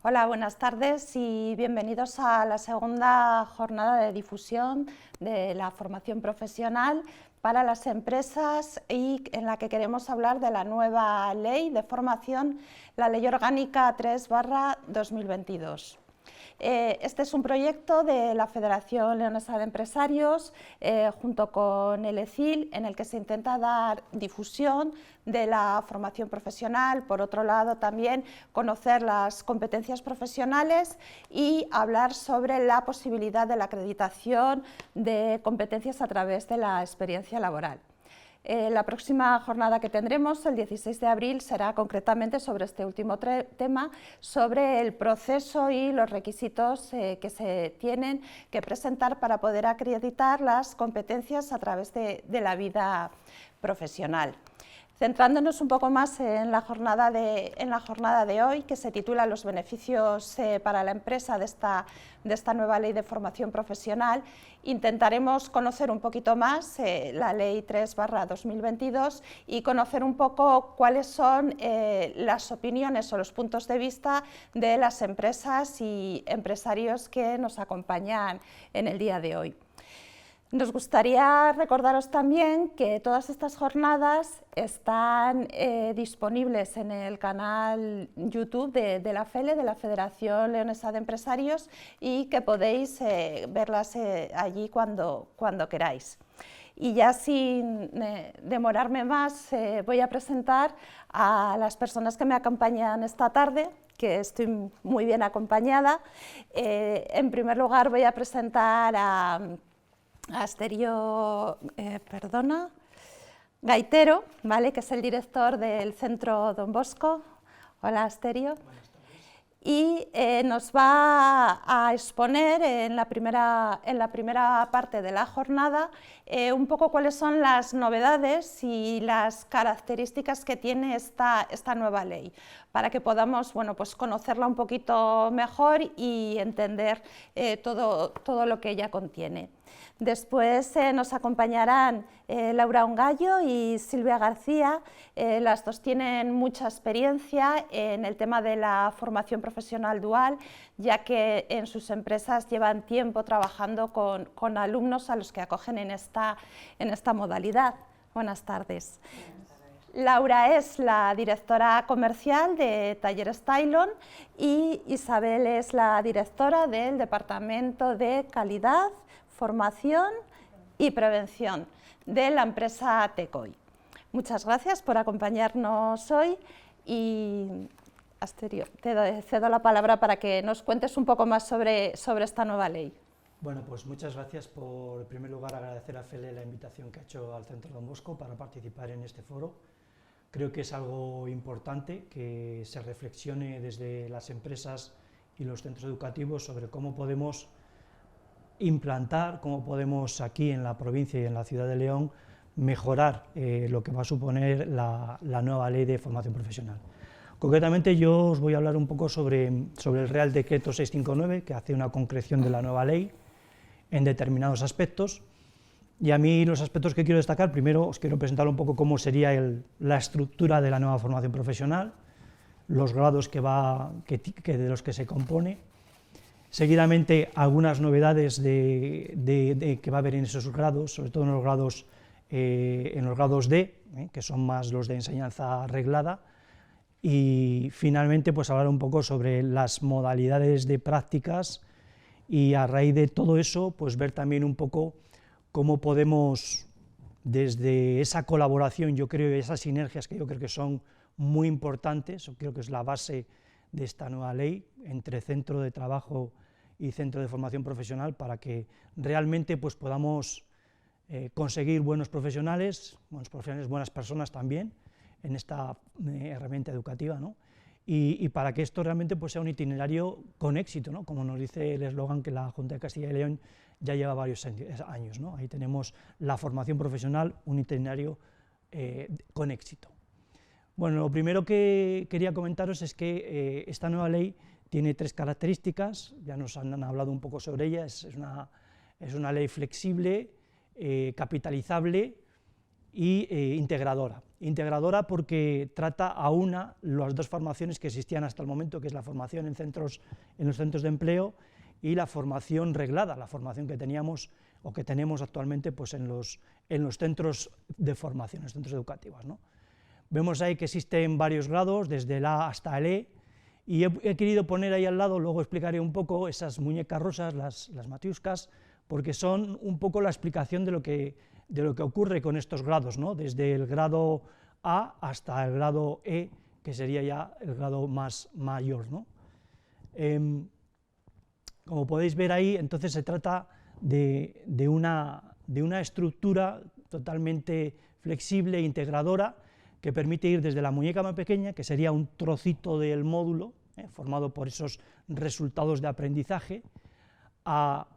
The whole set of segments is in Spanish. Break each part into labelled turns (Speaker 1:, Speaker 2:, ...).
Speaker 1: Hola, buenas tardes y bienvenidos a la segunda jornada de difusión de la formación profesional para las empresas y en la que queremos hablar de la nueva ley de formación, la Ley Orgánica 3/2022. Este es un proyecto de la Federación Leonesa de Empresarios junto con el ECIL, en el que se intenta dar difusión de la formación profesional, por otro lado también conocer las competencias profesionales y hablar sobre la posibilidad de la acreditación de competencias a través de la experiencia laboral. La próxima jornada que tendremos, el 16 de abril, será concretamente sobre este último tema, sobre el proceso y los requisitos que se tienen que presentar para poder acreditar las competencias a través de la vida profesional. Centrándonos un poco más en la jornada de hoy, que se titula Los beneficios para la empresa de esta nueva ley de formación profesional, intentaremos conocer un poquito más la ley 3/2022 y conocer un poco cuáles son las opiniones o los puntos de vista de las empresas y empresarios que nos acompañan en el día de hoy. Nos gustaría recordaros también que todas estas jornadas están disponibles en el canal YouTube de la FELE, de la Federación Leonesa de Empresarios, y que podéis verlas allí cuando queráis. Y ya sin demorarme más, voy a presentar a las personas que me acompañan esta tarde, que estoy muy bien acompañada. En primer lugar voy a presentar a Asterio Gaitero, ¿vale? Que es el director del Centro Don Bosco. Hola, Asterio.
Speaker 2: Buenas tardes.
Speaker 1: Y nos va a exponer en la primera parte de la jornada un poco cuáles son las novedades y las características que tiene esta nueva ley, para que podamos, bueno, pues conocerla un poquito mejor y entender todo lo que ella contiene. Después nos acompañarán Laura Ongallo y Silvia García. Las dos tienen mucha experiencia en el tema de la formación profesional dual, ya que en sus empresas llevan tiempo trabajando con alumnos a los que acogen en esta modalidad. Buenas tardes. Laura es la directora comercial de Talleres Tailon y Isabel es la directora del Departamento de Calidad, Formación y Prevención de la empresa Tecoy. Muchas gracias por acompañarnos hoy y, Asterio, te cedo la palabra para que nos cuentes un poco más sobre esta nueva ley.
Speaker 2: Bueno, pues muchas gracias. En primer lugar, agradecer a FELE la invitación que ha hecho al Centro Don Bosco para participar en este foro. Creo que es algo importante que se reflexione desde las empresas y los centros educativos sobre cómo podemos implantar, cómo podemos aquí en la provincia y en la ciudad de León mejorar lo que va a suponer la nueva ley de formación profesional. Concretamente yo os voy a hablar un poco sobre el Real Decreto 659, que hace una concreción de la nueva ley en determinados aspectos, y a mí los aspectos que quiero destacar, primero os quiero presentar un poco cómo sería la estructura de la nueva formación profesional, los grados de los que se compone. Seguidamente, algunas novedades que va a haber en esos grados, sobre todo en los grados D, que son más los de enseñanza reglada, y finalmente pues hablar un poco sobre las modalidades de prácticas y a raíz de todo eso pues ver también un poco cómo podemos, desde esa colaboración, yo creo, y esas sinergias que yo creo que son muy importantes, yo creo que es la base de esta nueva ley, entre centro de trabajo y centro de formación profesional, para que realmente pues podamos conseguir buenos profesionales, buenas personas también, en esta herramienta educativa, ¿no? Y para que esto realmente pues sea un itinerario con éxito, ¿no? Como nos dice el eslogan que la Junta de Castilla y León ya lleva varios años, ¿no? Ahí tenemos la formación profesional, un itinerario con éxito. Bueno, lo primero que quería comentaros es que esta nueva ley tiene tres características, ya nos han hablado un poco sobre ella. Es una ley flexible, capitalizable y integradora. Integradora porque trata a una las dos formaciones que existían hasta el momento, que es la formación en los centros de empleo y la formación reglada, la formación que teníamos o que tenemos actualmente pues, en los centros de formación, en los centros educativos, ¿no? Vemos ahí que existen varios grados, desde el A hasta el E, y he querido poner ahí al lado, luego explicaré un poco esas muñecas rosas, las matiuscas, porque son un poco la explicación de lo que ocurre con estos grados, ¿no? Desde el grado A hasta el grado E, que sería ya el grado más mayor, ¿no? Como podéis ver ahí, entonces se trata de una estructura totalmente flexible e integradora, que permite ir desde la muñeca más pequeña, que sería un trocito del módulo, formado por esos resultados de aprendizaje, a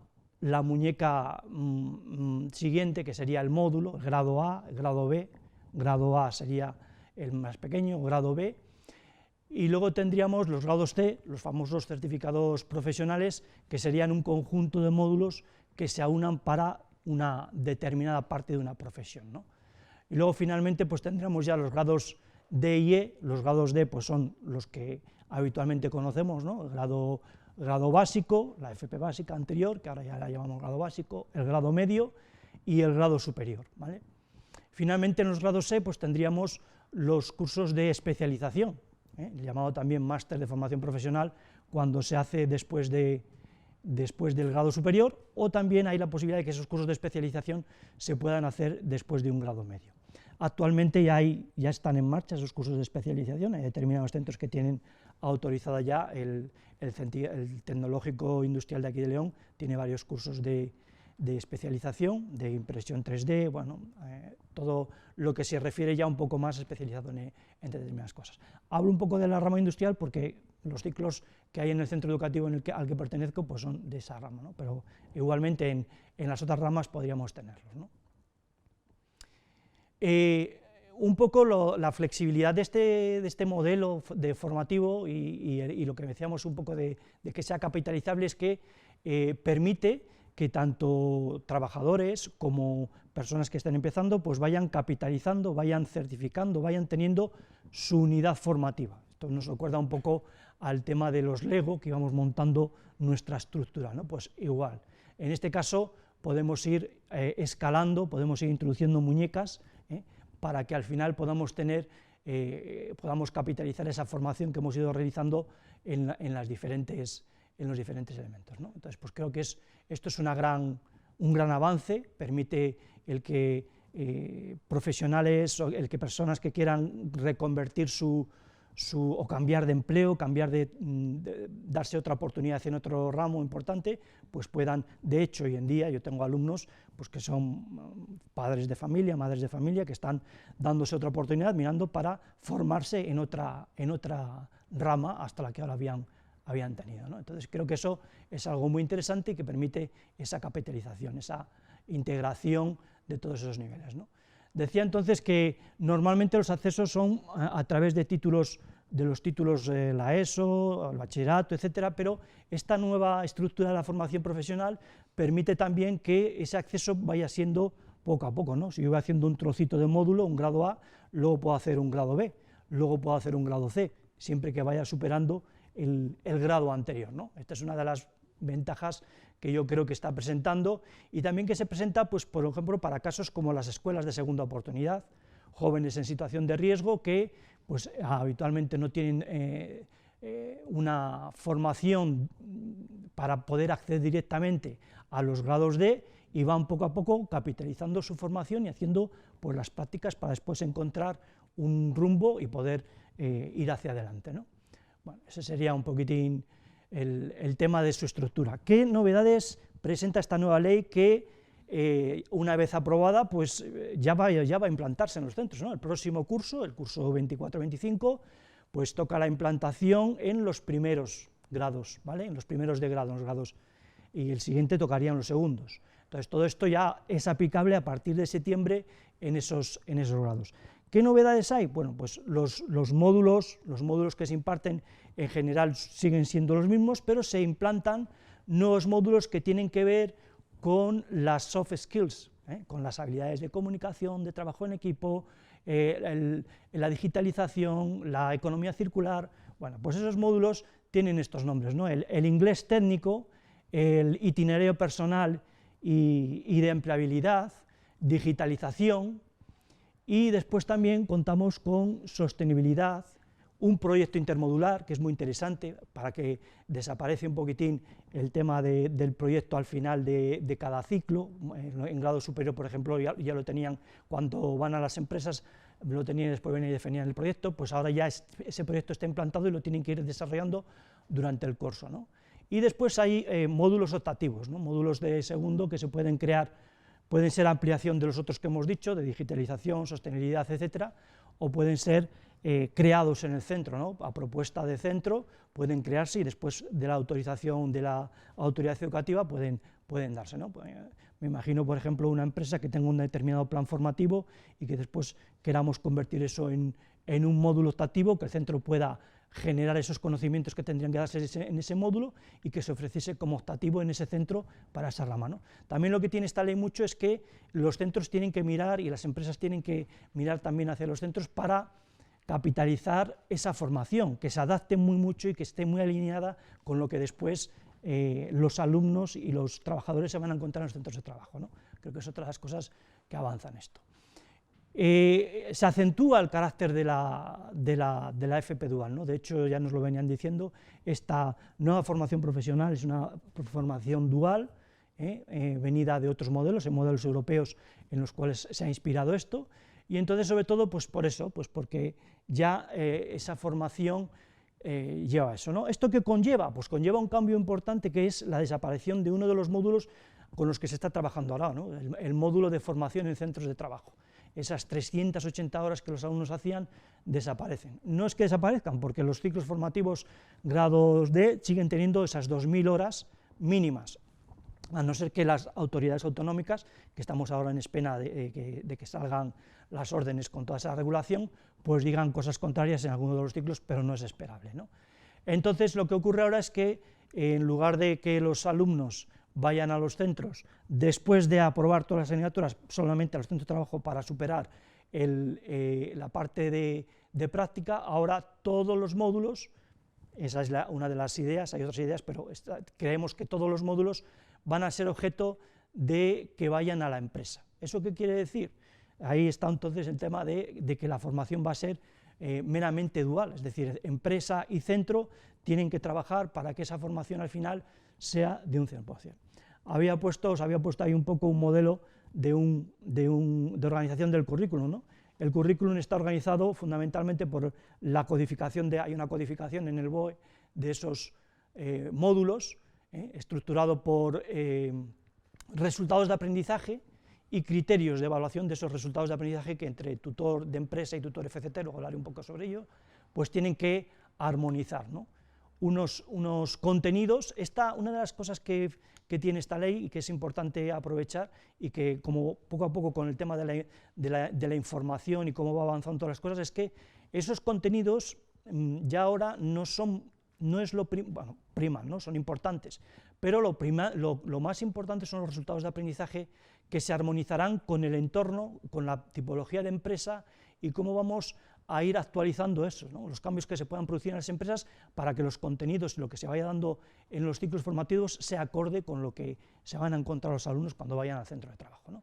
Speaker 2: la muñeca siguiente, que sería el módulo, el grado A, el grado B, grado A sería el más pequeño, grado B, y luego tendríamos los grados C, los famosos certificados profesionales, que serían un conjunto de módulos que se aunan para una determinada parte de una profesión, ¿no? Y luego finalmente pues tendremos ya los grados D y E. Los grados D pues son los que habitualmente conocemos, ¿no? El grado básico, la FP básica anterior, que ahora ya la llamamos grado básico, el grado medio y el grado superior, ¿vale? Finalmente en los grados E pues tendríamos los cursos de especialización, llamado también máster de formación profesional, cuando se hace después del grado superior, o también hay la posibilidad de que esos cursos de especialización se puedan hacer después de un grado medio. Actualmente ya están en marcha esos cursos de especialización, hay determinados centros que tienen autorizada ya, el Tecnológico Industrial de aquí de León tiene varios cursos de especialización, de impresión 3D, bueno, todo lo que se refiere ya un poco más especializado en determinadas cosas. Hablo un poco de la rama industrial porque los ciclos que hay en el centro educativo al que pertenezco pues son de esa rama, ¿no? Pero igualmente en las otras ramas podríamos tenerlos, ¿no? Un poco la flexibilidad de este modelo formativo y lo que decíamos un poco de que sea capitalizable es que permite que tanto trabajadores como personas que estén empezando pues vayan capitalizando, vayan certificando, vayan teniendo su unidad formativa. Esto nos recuerda un poco al tema de los Lego, que íbamos montando nuestra estructura, ¿no? Pues igual, en este caso podemos ir escalando, podemos ir introduciendo muñecas, para que al final podamos capitalizar esa formación que hemos ido realizando en los diferentes elementos, ¿no? Entonces, pues creo que esto es un gran avance, permite el que profesionales, o el que personas que quieran reconvertir o cambiar de empleo, darse otra oportunidad en otro ramo importante, pues puedan, de hecho, hoy en día yo tengo alumnos pues que son padres de familia, madres de familia, que están dándose otra oportunidad, mirando para formarse en otra rama hasta la que ahora habían tenido, ¿no? Entonces creo que eso es algo muy interesante y que permite esa capitalización, esa integración de todos esos niveles, ¿no? Decía entonces que normalmente los accesos son a través de los títulos la ESO, el bachillerato, etcétera, pero esta nueva estructura de la formación profesional permite también que ese acceso vaya siendo poco a poco, ¿no? Si yo voy haciendo un trocito de módulo, un grado A, luego puedo hacer un grado B, luego puedo hacer un grado C, siempre que vaya superando el grado anterior, ¿no? Esta es una de las ventajas que yo creo que está presentando, y también que se presenta, pues, por ejemplo, para casos como las escuelas de segunda oportunidad, jóvenes en situación de riesgo que pues, habitualmente no tienen una formación para poder acceder directamente a los grados D, y van poco a poco capitalizando su formación y haciendo pues, las prácticas para después encontrar un rumbo y poder ir hacia adelante, ¿no? Bueno, ese sería un poquitín el tema de su estructura. ¿Qué novedades presenta esta nueva ley que, una vez aprobada, pues ya va a implantarse en los centros, ¿no? El próximo curso, el curso 24-25, pues toca la implantación en los primeros grados, ¿vale? En los primeros de grado, en los grados, y el siguiente tocaría en los segundos. Entonces, todo esto ya es aplicable a partir de septiembre en esos grados. ¿Qué novedades hay? Bueno, pues los módulos que se imparten en general siguen siendo los mismos, pero se implantan nuevos módulos que tienen que ver con las soft skills, con las habilidades de comunicación, de trabajo en equipo, la digitalización, la economía circular. Bueno, pues esos módulos tienen estos nombres, ¿no? El inglés técnico, el itinerario personal y de empleabilidad, digitalización, y después también contamos con sostenibilidad, un proyecto intermodular, que es muy interesante, para que desaparece un poquitín el tema del proyecto al final de cada ciclo. En grado superior, por ejemplo, ya lo tenían cuando van a las empresas, lo tenían y después venían y definían el proyecto, pues ahora ya ese proyecto está implantado y lo tienen que ir desarrollando durante el curso, ¿no? Y después hay módulos optativos, ¿no? Módulos de segundo que se pueden crear, pueden ser ampliación de los otros que hemos dicho, de digitalización, sostenibilidad, etcétera, o pueden ser creados en el centro, ¿no? A propuesta de centro pueden crearse y después de la autorización de la autoridad educativa pueden darse, ¿no? Me imagino, por ejemplo, una empresa que tenga un determinado plan formativo y que después queramos convertir eso en un módulo optativo, que el centro pueda generar esos conocimientos que tendrían que darse en ese módulo y que se ofreciese como optativo en ese centro para esa rama, ¿no? También lo que tiene esta ley mucho es que los centros tienen que mirar y las empresas tienen que mirar también hacia los centros para capitalizar esa formación, que se adapte muy mucho y que esté muy alineada con lo que después los alumnos y los trabajadores se van a encontrar en los centros de trabajo, ¿no? Creo que es otra de las cosas que avanzan esto. Se acentúa el carácter de la FP dual, ¿no? De hecho, ya nos lo venían diciendo, esta nueva formación profesional es una formación dual, venida de otros modelos, en modelos europeos en los cuales se ha inspirado esto, y entonces, sobre todo, pues por eso, pues porque ya esa formación lleva eso, ¿no? ¿Esto qué conlleva? Pues conlleva un cambio importante, que es la desaparición de uno de los módulos con los que se está trabajando ahora, ¿no? El módulo de formación en centros de trabajo. Esas 380 horas que los alumnos hacían desaparecen. No es que desaparezcan, porque los ciclos formativos grados D siguen teniendo esas 2000 horas mínimas, a no ser que las autoridades autonómicas, que estamos ahora en espera de que salgan las órdenes con toda esa regulación, pues digan cosas contrarias en alguno de los ciclos, pero no es esperable, ¿no? Entonces, lo que ocurre ahora es que, en lugar de que los alumnos vayan a los centros después de aprobar todas las asignaturas, solamente a los centros de trabajo para superar la parte de práctica, ahora todos los módulos, esa es una de las ideas, hay otras ideas, pero creemos que todos los módulos van a ser objeto de que vayan a la empresa. ¿Eso qué quiere decir? Ahí está entonces el tema de que la formación va a ser meramente dual, es decir, empresa y centro tienen que trabajar para que esa formación al final sea de un 100%. Os había puesto ahí un poco un modelo de organización del currículum, ¿no? El currículum está organizado fundamentalmente por la codificación, hay una codificación en el BOE de esos módulos, estructurado por resultados de aprendizaje y criterios de evaluación de esos resultados de aprendizaje que entre tutor de empresa y tutor FCT, luego hablaré un poco sobre ello, pues tienen que armonizar, ¿no? Unos contenidos. Una de las cosas que tiene esta ley y que es importante aprovechar, y que como poco a poco con el tema de la información y cómo va avanzando todas las cosas, es que esos contenidos ya ahora priman, ¿no? Son importantes, pero lo más importante son los resultados de aprendizaje que se armonizarán con el entorno, con la tipología de empresa y cómo vamos a ir actualizando eso, ¿no? Los cambios que se puedan producir en las empresas para que los contenidos y lo que se vaya dando en los ciclos formativos sea acorde con lo que se van a encontrar los alumnos cuando vayan al centro de trabajo, ¿no?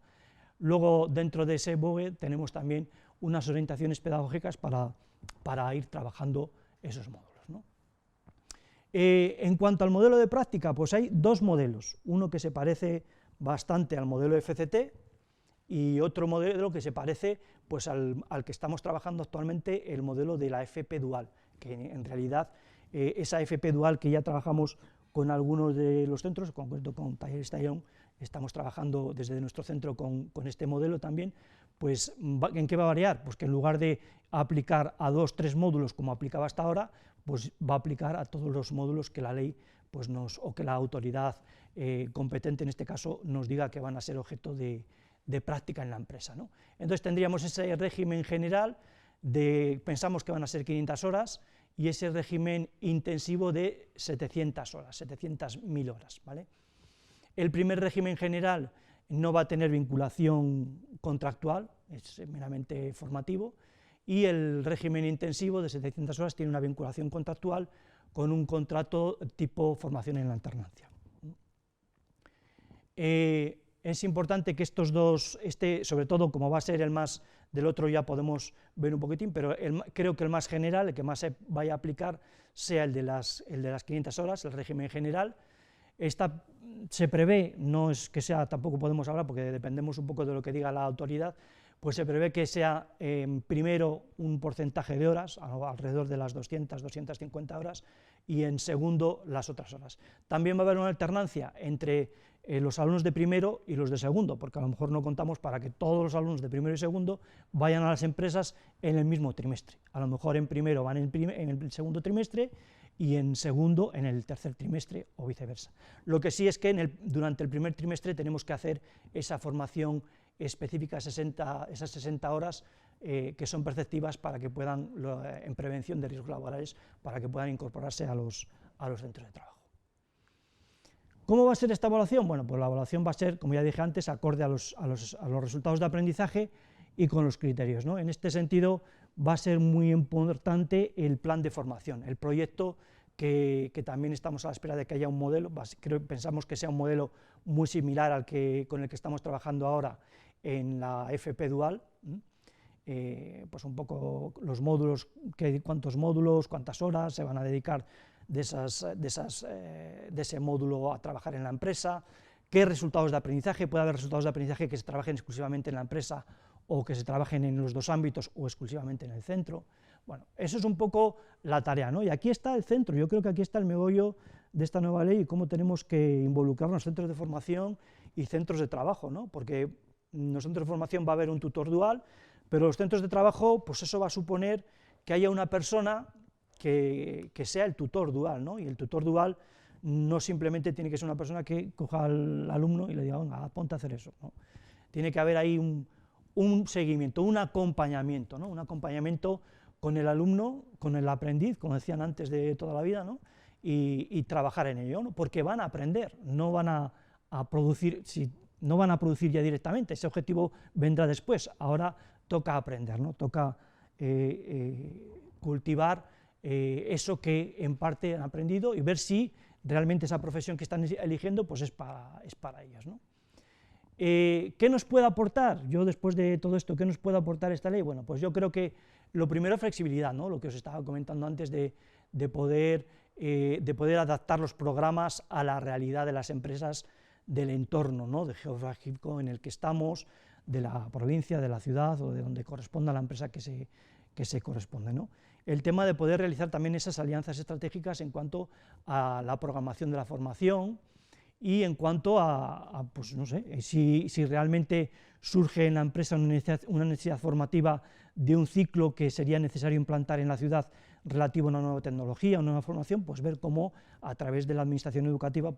Speaker 2: Luego, dentro de ese BOE, tenemos también unas orientaciones pedagógicas para ir trabajando esos módulos, ¿no? En cuanto al modelo de práctica, pues hay dos modelos, uno que se parece bastante al modelo FCT y otro modelo que se parece pues al que estamos trabajando actualmente, el modelo de la FP dual, que en realidad esa FP dual que ya trabajamos con algunos de los centros, en concreto con Talleres Tallón, estamos trabajando desde nuestro centro con este modelo también, pues ¿en qué va a variar? Pues que en lugar de aplicar a 2 o 3 módulos como aplicaba hasta ahora, pues va a aplicar a todos los módulos que la ley pues o que la autoridad competente en este caso nos diga que van a ser objeto de práctica en la empresa, ¿no? Entonces tendríamos ese régimen general pensamos que van a ser 500 horas, y ese régimen intensivo de 700 horas, 700.000 horas, ¿vale? El primer régimen general no va a tener vinculación contractual, es meramente formativo, y el régimen intensivo de 700 horas tiene una vinculación contractual con un contrato tipo formación en la alternancia. Es importante que estos dos, sobre todo como va a ser el más, del otro ya podemos ver un poquitín, pero creo que el más general, el que más se vaya a aplicar, sea el de las 500 horas, el régimen general. Se prevé, no es que sea, tampoco podemos hablar porque dependemos un poco de lo que diga la autoridad, pues se prevé que sea primero un porcentaje de horas, alrededor de las 200, 250 horas, y en segundo las otras horas. También va a haber una alternancia entre los alumnos de primero y los de segundo, porque a lo mejor no contamos para que todos los alumnos de primero y segundo vayan a las empresas en el mismo trimestre. A lo mejor en primero van en el segundo trimestre y en segundo en el tercer trimestre o viceversa. Lo que sí es que durante el primer trimestre tenemos que hacer esa formación específica, esas 60 horas que son perceptivas para que puedan, en prevención de riesgos laborales, para que puedan incorporarse a los centros de trabajo. ¿Cómo va a ser esta evaluación? Bueno, pues la evaluación va a ser, como ya dije antes, acorde a los resultados de aprendizaje y con los criterios, ¿no? En este sentido, va a ser muy importante el plan de formación, el proyecto que también estamos a la espera de que haya un modelo, pensamos que sea un modelo muy similar al con el que estamos trabajando ahora en la FP Dual, pues un poco los módulos, cuántos módulos, cuántas horas se van a dedicar de ese módulo a trabajar en la empresa, qué resultados de aprendizaje, puede haber resultados de aprendizaje que se trabajen exclusivamente en la empresa o que se trabajen en los dos ámbitos o exclusivamente en el centro. Bueno, eso es un poco la tarea, ¿no? Y aquí está el centro, yo creo que aquí está el meollo de esta nueva ley y cómo tenemos que involucrarnos centros de formación y centros de trabajo, ¿no? Porque en los centros de formación va a haber un tutor dual, pero los centros de trabajo, pues eso va a suponer que haya una persona que sea el tutor dual, ¿no? Y el tutor dual no simplemente tiene que ser una persona que coja al alumno y le diga, venga, ponte a hacer eso, ¿no? Tiene que haber ahí un seguimiento, un acompañamiento, ¿no? Un acompañamiento con el alumno, con el aprendiz, como decían antes, de toda la vida, ¿no? Y trabajar en ello, ¿no? Porque van a aprender, no van a producir, no van a producir ya directamente, ese objetivo vendrá después, ahora toca aprender, ¿no? Toca cultivar eso que en parte han aprendido y ver si realmente esa profesión que están eligiendo pues es para ellos, ¿no? ¿Qué nos puede aportar? Yo después de todo esto, ¿qué nos puede aportar esta ley? Bueno, pues yo creo que lo primero es flexibilidad, ¿no? Lo que os estaba comentando antes de poder adaptar los programas a la realidad de las empresas del entorno, ¿no? De geográfico en el que estamos, de la provincia, de la ciudad o de donde corresponda la empresa que se corresponde, ¿no? El tema de poder realizar también esas alianzas estratégicas en cuanto a la programación de la formación y en cuanto pues no sé, si realmente surge en la empresa una necesidad formativa de un ciclo que sería necesario implantar en la ciudad relativo a una nueva tecnología, una nueva formación, pues ver cómo a través de la administración educativa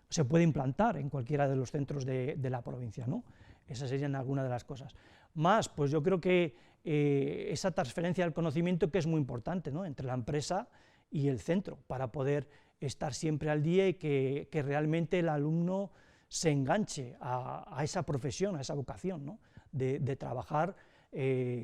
Speaker 2: se puede implantar en cualquiera de los centros de la provincia, ¿no? Esas serían algunas de las cosas. Más, pues yo creo que esa transferencia del conocimiento que es muy importante, ¿no? Entre la empresa y el centro, para poder estar siempre al día y que realmente el alumno se enganche a esa profesión, a esa vocación, ¿no? de trabajar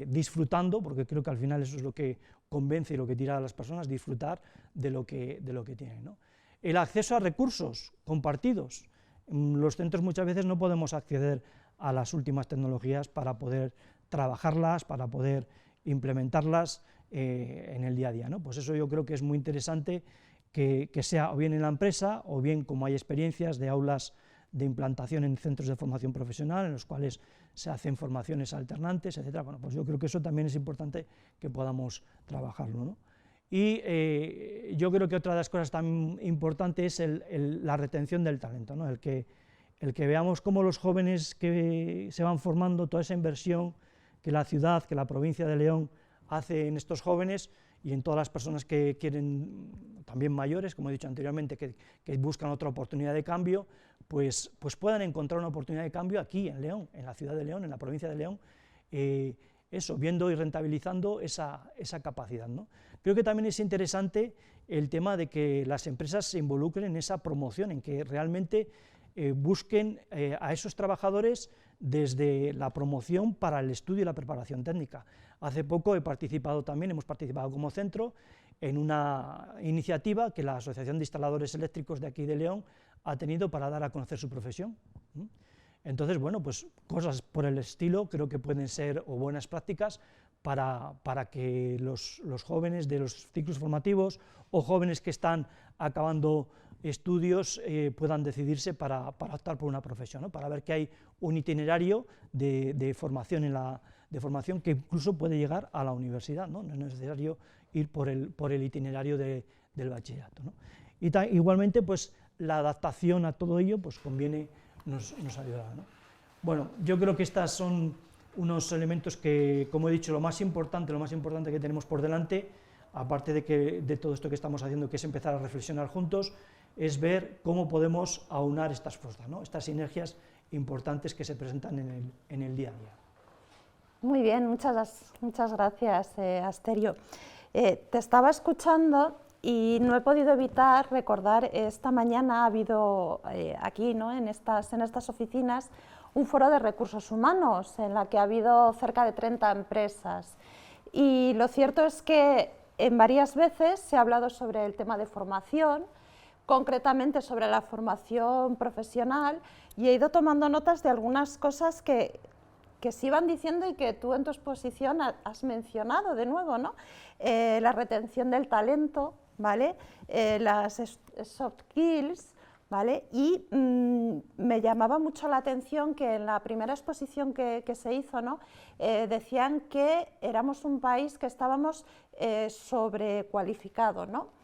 Speaker 2: disfrutando, porque creo que al final eso es lo que convence y lo que tira a las personas, disfrutar de lo que tienen, ¿no? El acceso a recursos compartidos. Los centros muchas veces no podemos acceder a las últimas tecnologías para poder trabajarlas, para poder implementarlas en el día a día, ¿no? Pues eso yo creo que es muy interesante que sea o bien en la empresa o bien como hay experiencias de aulas de implantación en centros de formación profesional en los cuales se hacen formaciones alternantes, etcétera. Bueno, pues yo creo que eso también es importante que podamos trabajarlo, ¿no? Y yo creo que otra de las cosas tan importantes es la retención del talento, ¿no? El que veamos cómo los jóvenes que se van formando, toda esa inversión que la ciudad, que la provincia de León hace en estos jóvenes y en todas las personas que quieren, también mayores, como he dicho anteriormente, que buscan otra oportunidad de cambio, pues puedan encontrar una oportunidad de cambio aquí en León, en la ciudad de León, en la provincia de León, viendo y rentabilizando esa capacidad, ¿no? Creo que también es interesante el tema de que las empresas se involucren en esa promoción, en que realmente busquen a esos trabajadores desde la promoción para el estudio y la preparación técnica. Hace poco hemos participado como centro en una iniciativa que la Asociación de Instaladores Eléctricos de aquí de León ha tenido para dar a conocer su profesión. Entonces, bueno, pues cosas por el estilo creo que pueden ser o buenas prácticas para que los jóvenes de los ciclos formativos o jóvenes que están acabando estudios puedan decidirse para optar por una profesión, ¿no? Para ver que hay un itinerario de formación, de formación que incluso puede llegar a la universidad, ¿no? No es necesario ir por el itinerario del bachillerato, ¿no? Y igualmente, pues la adaptación a todo ello pues nos ayudará, ¿no? Bueno, yo creo que estas son unos elementos que, como he dicho, lo más importante que tenemos por delante, aparte de todo esto que estamos haciendo, que es empezar a reflexionar juntos, es ver cómo podemos aunar estas fuerzas, ¿no? Estas sinergias importantes que se presentan en el día a día.
Speaker 1: Muy bien, muchas gracias, Asterio. Te estaba escuchando y no he podido evitar recordar, esta mañana ha habido aquí, ¿no?, en estas oficinas, un foro de recursos humanos en la que ha habido cerca de 30 empresas. Y lo cierto es que en varias veces se ha hablado sobre el tema de formación, concretamente sobre la formación profesional, y he ido tomando notas de algunas cosas que se iban diciendo y que tú en tu exposición has mencionado de nuevo, ¿no? La retención del talento, ¿vale? Las soft skills, ¿vale? Y me llamaba mucho la atención que en la primera exposición que se hizo, ¿no?, decían que éramos un país que estábamos sobrecualificados, ¿no?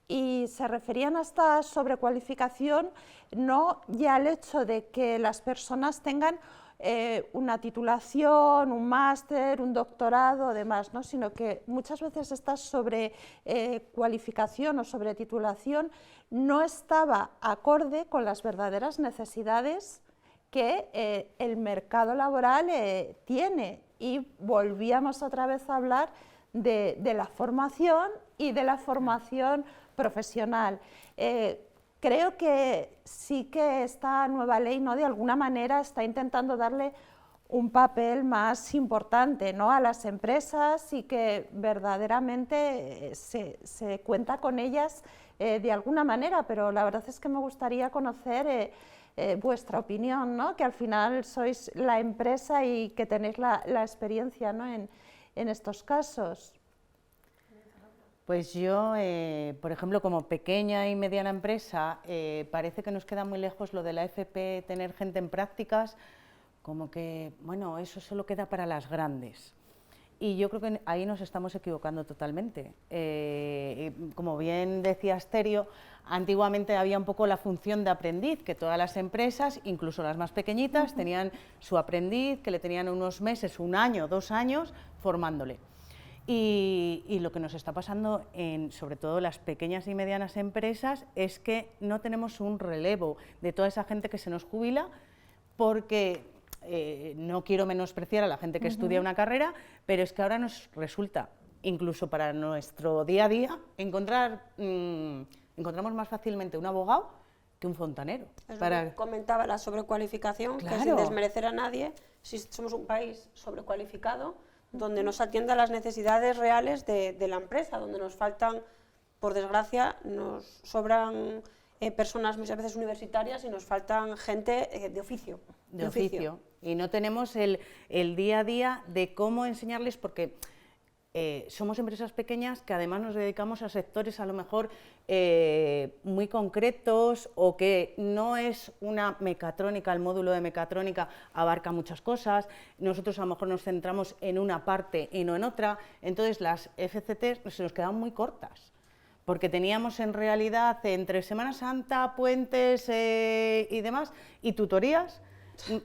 Speaker 1: Y se referían a esta sobrecualificación no ya al hecho de que las personas tengan una titulación, un máster, un doctorado, demás, ¿no?, sino que muchas veces esta sobrecualificación o sobretitulación no estaba acorde con las verdaderas necesidades que el mercado laboral tiene, y volvíamos otra vez a hablar de la formación y de la formación profesional. Creo que sí que esta nueva ley, ¿no?, de alguna manera está intentando darle un papel más importante, ¿no?, a las empresas, y que verdaderamente se cuenta con ellas de alguna manera, pero la verdad es que me gustaría conocer vuestra opinión, ¿no?, que al final sois la empresa y que tenéis la experiencia, ¿no?, en estos casos.
Speaker 3: Pues yo, por ejemplo, como pequeña y mediana empresa, parece que nos queda muy lejos lo de la FP, tener gente en prácticas, como que, bueno, eso solo queda para las grandes. Y yo creo que ahí nos estamos equivocando totalmente. Como bien decía Asterio, antiguamente había un poco la función de aprendiz, que todas las empresas, incluso las más pequeñitas, tenían su aprendiz, que le tenían unos meses, 1 año, 2 años, formándole. Y lo que nos está pasando sobre todo las pequeñas y medianas empresas es que no tenemos un relevo de toda esa gente que se nos jubila, porque no quiero menospreciar a la gente que estudia una carrera, pero es que ahora nos resulta, incluso para nuestro día a día, encontramos más fácilmente un abogado que un fontanero.
Speaker 4: Es lo que comentaba, la sobrecualificación, claro, que sin desmerecer a nadie, si somos un país sobrecualificado, donde nos atiende a las necesidades reales de la empresa, donde nos faltan, por desgracia, nos sobran personas muchas veces universitarias y nos faltan gente de oficio.
Speaker 3: De oficio. Y no tenemos el día a día de cómo enseñarles, porque somos empresas pequeñas que además nos dedicamos a sectores a lo mejor muy concretos, o que no es una mecatrónica, el módulo de mecatrónica abarca muchas cosas, nosotros a lo mejor nos centramos en una parte y no en otra, entonces las FCT se nos quedan muy cortas, porque teníamos en realidad entre Semana Santa, puentes y demás, y tutorías,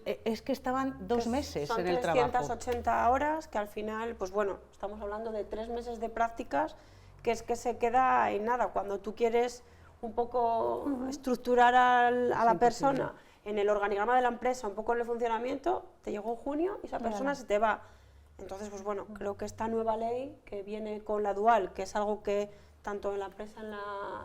Speaker 3: es que estaban 2 meses en el trabajo.
Speaker 4: Son 380 horas, que al final, pues bueno, estamos hablando de 3 meses de prácticas, que es que se queda en nada. Cuando tú quieres un poco estructurar a la persona en el organigrama de la empresa, un poco en el funcionamiento, te llegó junio y esa persona se te va. Entonces, pues bueno, creo que esta nueva ley que viene con la dual, que es algo que tanto en la empresa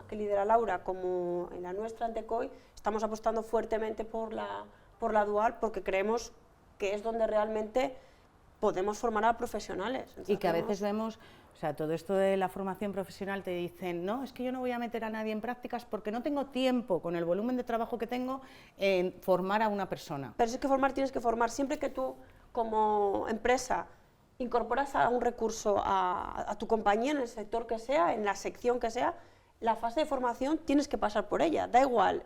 Speaker 4: que lidera Laura como en la nuestra, Antecoy, estamos apostando fuertemente por la dual, porque creemos que es donde realmente podemos formar a profesionales. Entonces,
Speaker 3: y que a veces vemos, o sea, todo esto de la formación profesional te dicen, no, es que yo no voy a meter a nadie en prácticas porque no tengo tiempo, con el volumen de trabajo que tengo, en formar a una persona.
Speaker 4: Pero es que formar, tienes que formar. Siempre que tú, como empresa, incorporas a un recurso a tu compañía, en el sector que sea, en la sección que sea, la fase de formación tienes que pasar por ella. Da igual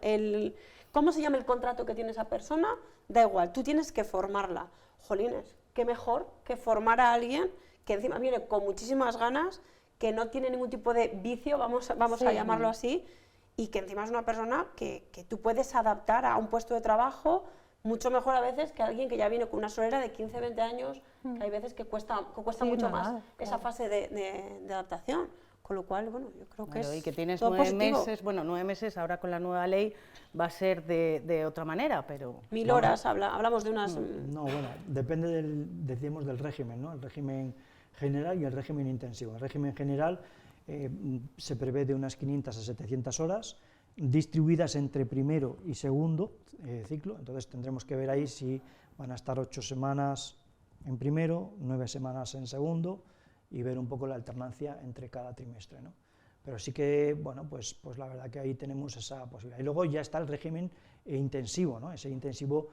Speaker 4: cómo se llama el contrato que tiene esa persona, da igual, tú tienes que formarla. Jolines, qué mejor que formar a alguien que encima viene con muchísimas ganas, que no tiene ningún tipo de vicio, vamos a llamarlo así, y que encima es una persona que tú puedes adaptar a un puesto de trabajo mucho mejor a veces que alguien que ya viene con una solera de 15, 20 años, que hay veces que cuesta mucho más esa fase de adaptación. Con lo cual, bueno, yo creo que es
Speaker 3: y que tienes
Speaker 4: todo
Speaker 3: 9
Speaker 4: positivo.
Speaker 3: meses, bueno, 9 meses, ahora con la nueva ley va a ser de otra manera, pero...
Speaker 4: 1000 horas, hablamos de unas...
Speaker 2: No, bueno, depende decíamos del régimen, ¿no? El régimen general y el régimen intensivo. El régimen general se prevé de unas 500 a 700 horas, distribuidas entre primero y segundo ciclo, entonces tendremos que ver ahí si van a estar 8 semanas en primero, 9 semanas en segundo, y ver un poco la alternancia entre cada trimestre, ¿no? Pero sí que, bueno, pues la verdad que ahí tenemos esa posibilidad. Y luego ya está el régimen intensivo, ¿no? Ese intensivo,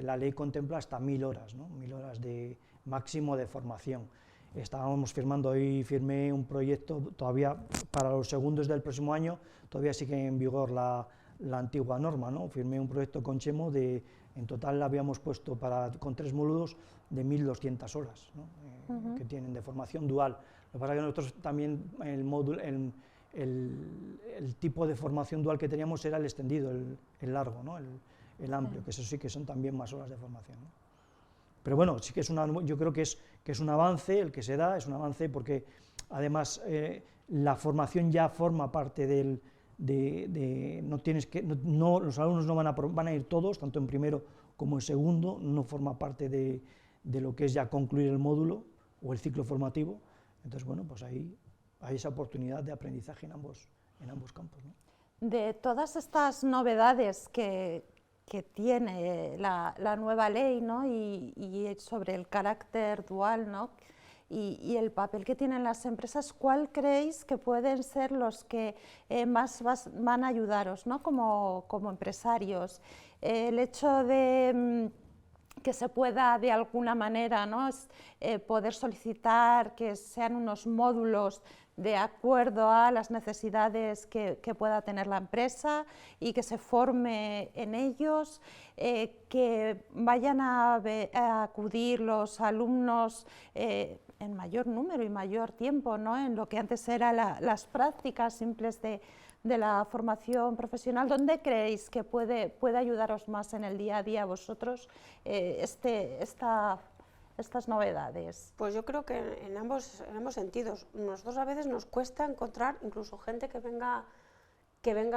Speaker 2: la ley contempla hasta 1000 horas, ¿no? 1000 horas de máximo de formación. Estábamos firmando, hoy firmé un proyecto, todavía para los segundos del próximo año, todavía sigue en vigor la antigua norma, ¿no? Firmé un proyecto con Chemo, en total habíamos puesto con 3 módulos de 1200 horas, ¿no? Que tienen de formación dual. Lo que pasa es que nosotros también el tipo de formación dual que teníamos era el extendido, el largo, ¿no? el amplio, que eso sí que son también más horas de formación, ¿no? Pero bueno, sí que yo creo que es un avance el que se da, es un avance porque además la formación ya forma parte los alumnos no van a ir todos, tanto en primero como en segundo, no forma parte de lo que es ya concluir el módulo o el ciclo formativo. Entonces, bueno, pues ahí hay esa oportunidad de aprendizaje en ambos campos, ¿no?
Speaker 1: De todas estas novedades que tiene la nueva ley, ¿no? y sobre el carácter dual, ¿no? y el papel que tienen las empresas, ¿cuál creéis que pueden ser los que más van a ayudaros, ¿no? como empresarios? El hecho de que se pueda de alguna manera, ¿no? Poder solicitar que sean unos módulos de acuerdo a las necesidades que pueda tener la empresa y que se forme en ellos, que vayan a acudir los alumnos en mayor número y mayor tiempo, ¿no? En lo que antes eran las prácticas simples de la formación profesional. ¿Dónde creéis que puede ayudaros más en el día a día a vosotros estas novedades?
Speaker 4: Pues yo creo que en ambos sentidos. Nosotros a veces nos cuesta encontrar incluso gente que venga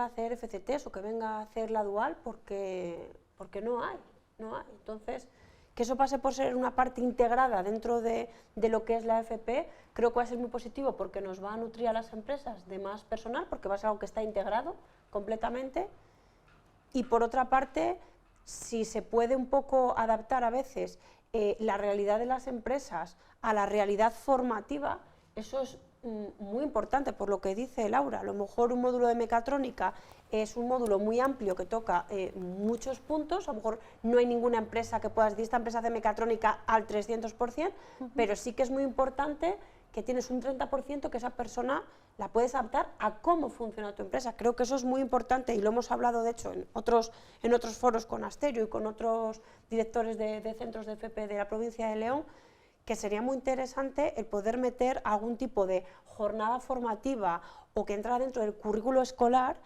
Speaker 4: a hacer FCTs o que venga a hacer la dual porque no hay. Entonces, que eso pase por ser una parte integrada dentro de lo que es la FP, creo que va a ser muy positivo porque nos va a nutrir a las empresas de más personal, porque va a ser algo que está integrado completamente. Y por otra parte, si se puede un poco adaptar a veces la realidad de las empresas a la realidad formativa, eso es muy importante, por lo que dice Laura. A lo mejor un módulo de mecatrónica es un módulo muy amplio que toca muchos puntos, a lo mejor no hay ninguna empresa que pueda decir esta empresa hace mecatrónica al 300%, pero sí que es muy importante que tienes un 30% que esa persona la puedes adaptar a cómo funciona tu empresa. Creo que eso es muy importante y lo hemos hablado de hecho en otros foros con Asterio y con otros directores de centros de FP de la provincia de León, que sería muy interesante el poder meter algún tipo de jornada formativa o que entra dentro del currículo escolar,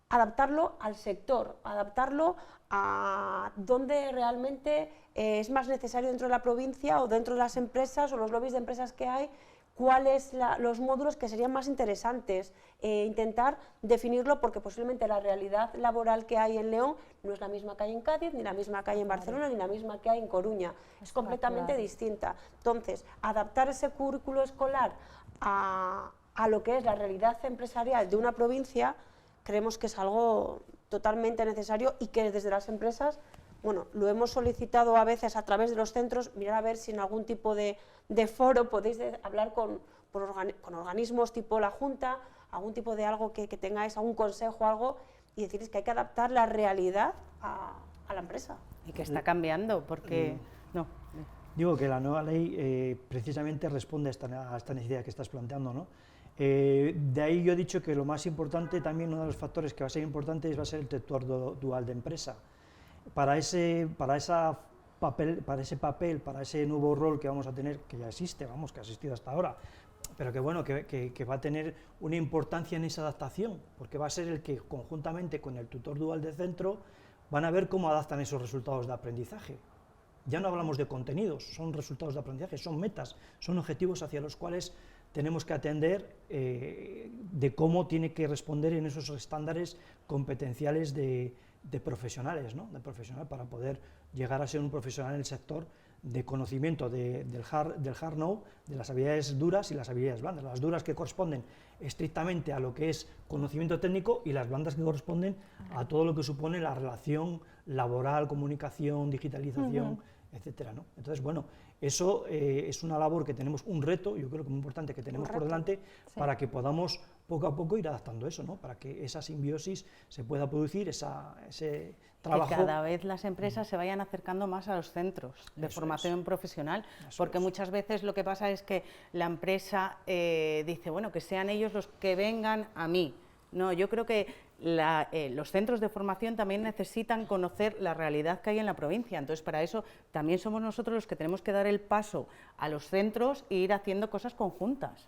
Speaker 4: adaptarlo al sector, adaptarlo a dónde realmente es más necesario dentro de la provincia o dentro de las empresas o los lobbies de empresas que hay, cuáles los módulos que serían más interesantes, intentar definirlo, porque posiblemente la realidad laboral que hay en León no es la misma que hay en Cádiz, ni la misma que hay en Barcelona, ni la misma que hay en Coruña, es completamente distinta. Entonces, adaptar ese currículo escolar a lo que es la realidad empresarial de una provincia, creemos que es algo totalmente necesario y que desde las empresas, bueno, lo hemos solicitado a veces a través de los centros, mirar a ver si en algún tipo de foro podéis hablar con organismos tipo la Junta, algún tipo de algo que tengáis, algún consejo, algo, y decirles que hay que adaptar la realidad a la empresa.
Speaker 3: Y que está cambiando, porque... no.
Speaker 2: Digo que la nueva ley precisamente responde a esta necesidad que estás planteando, ¿no? De ahí yo he dicho que lo más importante, también uno de los factores que va a ser importante va a ser el tutor dual de empresa. Para ese papel, para ese nuevo rol que vamos a tener, que ya existe, vamos, que ha existido hasta ahora, pero que bueno, que va a tener una importancia en esa adaptación, porque va a ser el que conjuntamente con el tutor dual de centro van a ver cómo adaptan esos resultados de aprendizaje. Ya no hablamos de contenidos, son resultados de aprendizaje, son metas, son objetivos hacia los cuales tenemos que atender de cómo tiene que responder en esos estándares competenciales de profesionales, ¿no? De profesional, para poder llegar a ser un profesional en el sector de conocimiento del hard know, de las habilidades duras y las habilidades blandas. Las duras que corresponden estrictamente a lo que es conocimiento técnico y las blandas que corresponden a todo lo que supone la relación laboral, comunicación, digitalización, etcétera, ¿no? Entonces, bueno, eso es una labor que tenemos, un reto, yo creo que muy importante, que tenemos por delante, para que podamos poco a poco ir adaptando eso, ¿no? Para que esa simbiosis se pueda producir, ese trabajo.
Speaker 3: Que cada vez las empresas se vayan acercando más a los centros de formación profesional, porque muchas veces lo que pasa es que la empresa dice, bueno, que sean ellos los que vengan a mí. No, yo creo que los centros de formación también necesitan conocer la realidad que hay en la provincia, entonces para eso también somos nosotros los que tenemos que dar el paso a los centros e ir haciendo cosas conjuntas.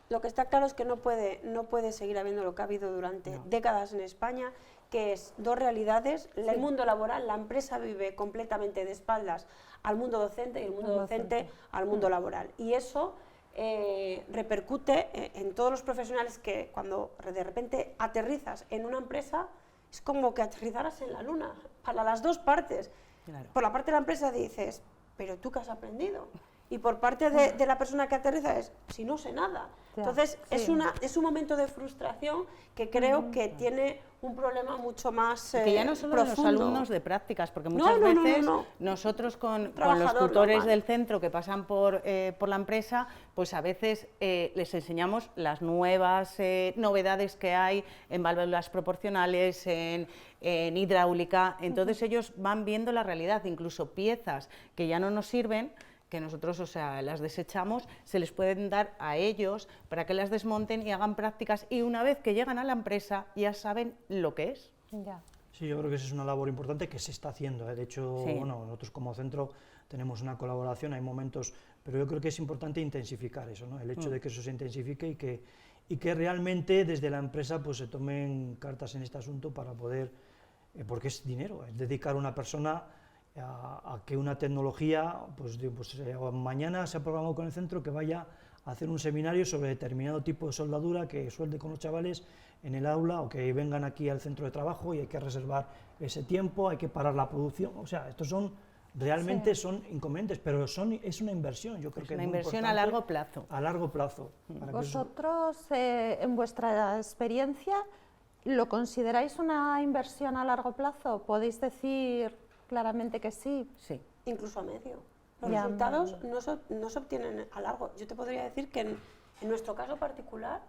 Speaker 4: Lo que está claro es que no puede seguir habiendo lo que ha habido durante décadas en España, que es dos realidades, el mundo laboral, la empresa vive completamente de espaldas al mundo docente y el mundo docente al mundo laboral, y eso repercute en todos los profesionales, que cuando de repente aterrizas en una empresa es como que aterrizaras en la luna, para las dos partes. Claro. Por la parte de la empresa dices, pero ¿tú qué has aprendido? Y por parte de la persona que aterriza es, si no sé nada. Entonces es un momento de frustración que creo que tiene un problema mucho más
Speaker 3: que ya no solo
Speaker 4: profundo.
Speaker 3: Los alumnos de prácticas, porque muchas veces nosotros con los tutores del centro que pasan por la empresa, pues a veces les enseñamos las nuevas novedades que hay en válvulas proporcionales, en hidráulica, entonces ellos van viendo la realidad, incluso piezas que ya no nos sirven, que nosotros, o sea, las desechamos, se les pueden dar a ellos para que las desmonten y hagan prácticas, y una vez que llegan a la empresa ya saben lo que es.
Speaker 1: Ya.
Speaker 2: Sí, yo creo que esa es una labor importante que se está haciendo, ¿eh? De hecho, bueno, nosotros como centro tenemos una colaboración, hay momentos, pero yo creo que es importante intensificar eso, ¿no? El hecho de que eso se intensifique y que realmente desde la empresa pues se tomen cartas en este asunto para poder, porque es dinero, es dedicar a una persona a que una tecnología, pues mañana se ha programado con el centro que vaya a hacer un seminario sobre determinado tipo de soldadura, que suelde con los chavales en el aula, o que vengan aquí al centro de trabajo y hay que reservar ese tiempo, hay que parar la producción, o sea, estos son realmente son inconvenientes, pero es una inversión, yo creo que es
Speaker 3: una
Speaker 2: muy
Speaker 3: inversión a largo plazo.
Speaker 2: A largo plazo.
Speaker 1: ¿Vosotros, en vuestra experiencia, lo consideráis una inversión a largo plazo? ¿Podéis decir claramente que sí?
Speaker 3: Sí.
Speaker 4: Incluso a medio. Los resultados no se obtienen a largo. Yo te podría decir que en nuestro caso particular,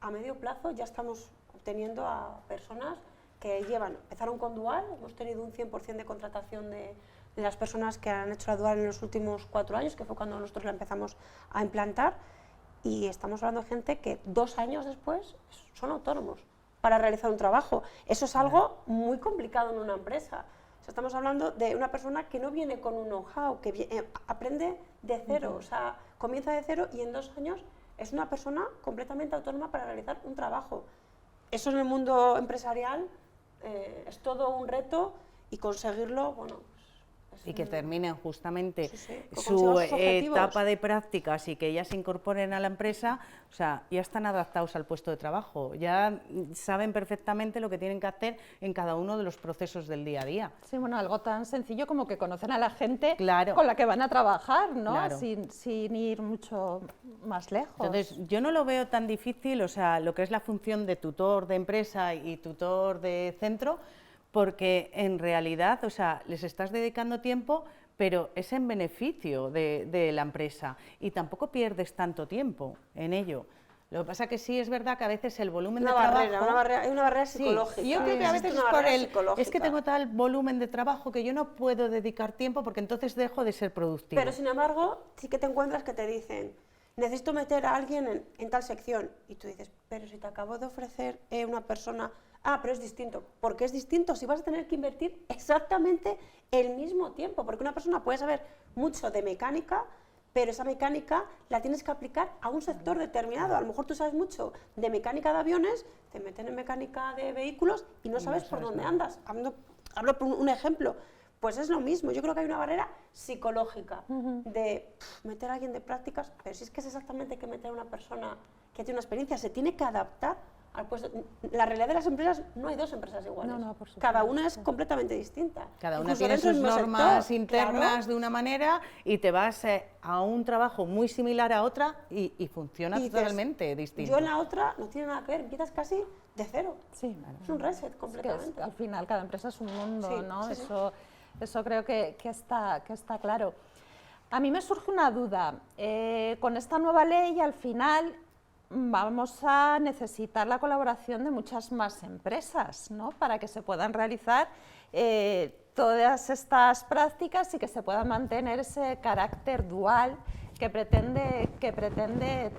Speaker 4: a medio plazo ya estamos obteniendo a personas que empezaron con dual, hemos tenido un 100% de contratación de las personas que han hecho la dual en los últimos 4 años, que fue cuando nosotros la empezamos a implantar, y estamos hablando de gente que 2 años después son autónomos para realizar un trabajo. Eso es algo muy complicado en una empresa. O sea, estamos hablando de una persona que no viene con un know-how, que aprende de cero, o sea, comienza de cero y en 2 años es una persona completamente autónoma para realizar un trabajo. Eso en el mundo empresarial es todo un reto, y conseguirlo, bueno, pues
Speaker 3: y que terminen justamente
Speaker 4: que
Speaker 3: su
Speaker 4: consigan sus objetivos.
Speaker 3: etapa de prácticas y que ya se incorporen a la empresa, o sea, ya están adaptados al puesto de trabajo, ya saben perfectamente lo que tienen que hacer en cada uno de los procesos del día a día.
Speaker 1: Sí, bueno, algo tan sencillo como que conocen a la gente
Speaker 3: Claro.
Speaker 1: con la que van a trabajar, ¿no?
Speaker 3: Claro.
Speaker 1: Sin ir mucho más lejos.
Speaker 3: Entonces, yo no lo veo tan difícil, o sea, lo que es la función de tutor de empresa y tutor de centro, porque en realidad, o sea, les estás dedicando tiempo, pero es en beneficio de la empresa y tampoco pierdes tanto tiempo en ello. Lo que pasa que sí es verdad que a veces el volumen de trabajo...
Speaker 4: Hay una barrera
Speaker 3: Sí,
Speaker 4: psicológica.
Speaker 3: y yo creo que a veces
Speaker 4: Existe
Speaker 3: es
Speaker 4: una
Speaker 3: por
Speaker 4: barrera
Speaker 3: es que tengo
Speaker 4: psicológica.
Speaker 3: tal volumen de trabajo que yo no puedo dedicar tiempo porque entonces dejo de ser productivo.
Speaker 4: Pero sin embargo, sí que te encuentras que te dicen, necesito meter a alguien en tal sección. Y tú dices, pero si te acabo de ofrecer una persona... Ah, pero es distinto. ¿Por qué es distinto? Si vas a tener que invertir exactamente el mismo tiempo. Porque una persona puede saber mucho de mecánica, pero esa mecánica la tienes que aplicar a un sector determinado. A lo mejor tú sabes mucho de mecánica de aviones, te meten en mecánica de vehículos y no sabes por dónde andas. Hablo por un ejemplo. Pues es lo mismo. Yo creo que hay una barrera psicológica de meter a alguien de prácticas, pero si es que es exactamente que meter a una persona que tiene una experiencia, se tiene que adaptar al puesto. La realidad de las empresas, no hay dos empresas iguales.
Speaker 1: No, por supuesto.
Speaker 4: Cada una es completamente distinta.
Speaker 3: Cada una
Speaker 4: Incluso
Speaker 3: tiene
Speaker 4: dentro del
Speaker 3: sus
Speaker 4: mismo
Speaker 3: normas
Speaker 4: sector,
Speaker 3: internas
Speaker 4: claro.
Speaker 3: de una manera y te vas a un trabajo muy similar a otra y funciona
Speaker 4: Y dices,
Speaker 3: totalmente distinto.
Speaker 4: Yo en la otra no tiene nada que ver, empiezas casi de cero.
Speaker 1: Sí,
Speaker 4: Es un reset
Speaker 1: es que
Speaker 4: completamente.
Speaker 1: al final cada empresa es un mundo,
Speaker 4: Sí,
Speaker 1: ¿no?
Speaker 4: sí, sí.
Speaker 1: Eso creo que está claro. A mí me surge una duda. Con esta nueva ley, al final, vamos a necesitar la colaboración de muchas más empresas, ¿no? Para que se puedan realizar todas estas prácticas y que se pueda mantener ese carácter dual que pretende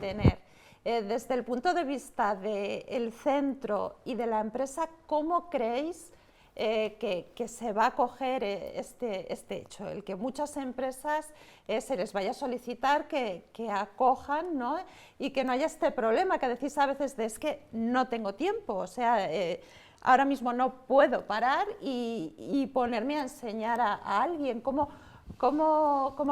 Speaker 1: tener. Desde el punto de vista del centro y de la empresa, ¿cómo creéis que se va a acoger este hecho? El que muchas empresas se les vaya a solicitar que acojan, ¿no? Y que no haya este problema que decís a veces de es que no tengo tiempo, o sea, ahora mismo no puedo parar y ponerme a enseñar a alguien. ¿Cómo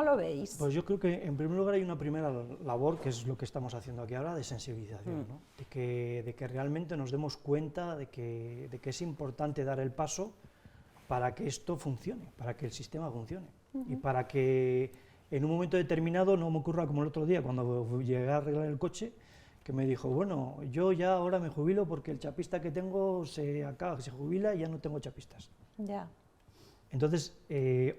Speaker 1: lo veis?
Speaker 2: Pues yo creo que en primer lugar hay una primera labor, que es lo que estamos haciendo aquí ahora, de sensibilización, ¿no? de que realmente nos demos cuenta de que es importante dar el paso para que esto funcione, para que el sistema funcione y para que en un momento determinado no me ocurra como el otro día cuando llegué a arreglar el coche, que me dijo, bueno, yo ya ahora me jubilo porque el chapista que tengo se jubila y ya no tengo chapistas.
Speaker 1: Ya.
Speaker 2: Entonces,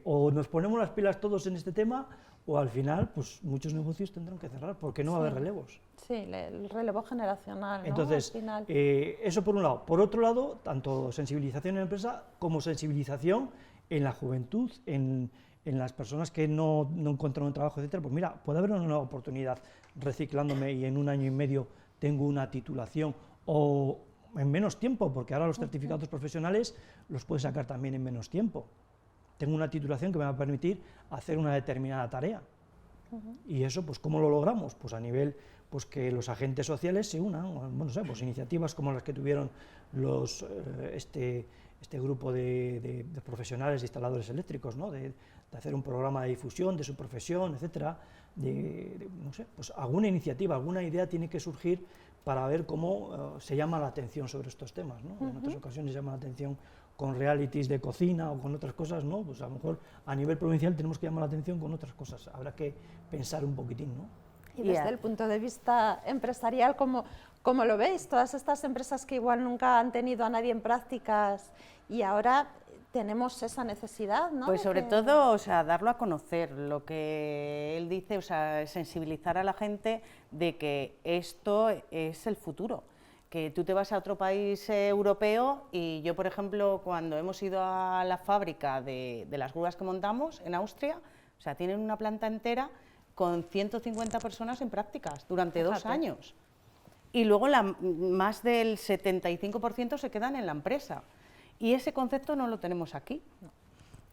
Speaker 2: o nos ponemos las pilas todos en este tema, o al final, pues muchos negocios tendrán que cerrar, porque no va a haber relevos.
Speaker 1: Sí, el relevo generacional, ¿no?
Speaker 2: Entonces,
Speaker 1: Al final.
Speaker 2: eso por un lado. Por otro lado, tanto sensibilización en la empresa como sensibilización en la juventud, en las personas que no encuentran un trabajo, etcétera. Pues mira, puede haber una nueva oportunidad reciclándome y en 1 año y medio tengo una titulación, o en menos tiempo, porque ahora los certificados profesionales los puedes sacar también en menos tiempo. Tengo una titulación que me va a permitir hacer una determinada tarea. Y eso, pues, ¿cómo lo logramos? Pues a nivel, pues que los agentes sociales se unan, bueno, no sé, pues iniciativas como las que tuvieron este grupo de profesionales de instaladores eléctricos, ¿no? De hacer un programa de difusión de su profesión, etcétera, no sé, pues alguna iniciativa, alguna idea tiene que surgir para ver cómo se llama la atención sobre estos temas, ¿no? En otras ocasiones se llama la atención con realities de cocina o con otras cosas, ¿no? Pues a lo mejor a nivel provincial tenemos que llamar la atención con otras cosas, habrá que pensar un poquitín, ¿no?
Speaker 1: Y desde el punto de vista empresarial, ¿cómo lo veis? Todas estas empresas que igual nunca han tenido a nadie en prácticas y ahora tenemos esa necesidad, ¿no?
Speaker 3: Pues sobre todo, o sea, darlo a conocer, lo que él dice, o sea, sensibilizar a la gente de que esto es el futuro, que tú te vas a otro país europeo y yo, por ejemplo, cuando hemos ido a la fábrica de las grúas que montamos en Austria, o sea, tienen una planta entera con 150 personas en prácticas durante 2 años. Y luego más del 75% se quedan en la empresa. Y ese concepto no lo tenemos aquí.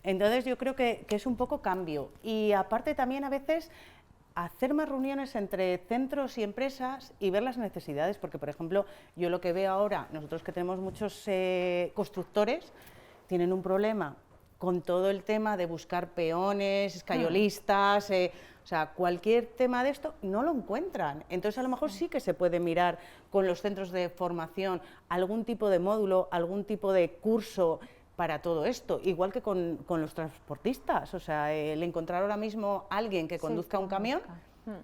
Speaker 3: Entonces yo creo que es un poco cambio. Y aparte también a veces hacer más reuniones entre centros y empresas y ver las necesidades, porque por ejemplo yo lo que veo ahora, nosotros que tenemos muchos constructores, tienen un problema con todo el tema de buscar peones, escayolistas, o sea, cualquier tema de esto, no lo encuentran. Entonces, a lo mejor sí que se puede mirar con los centros de formación algún tipo de módulo, algún tipo de curso para todo esto, igual que con los transportistas. O sea, el encontrar ahora mismo a alguien que conduzca un camión,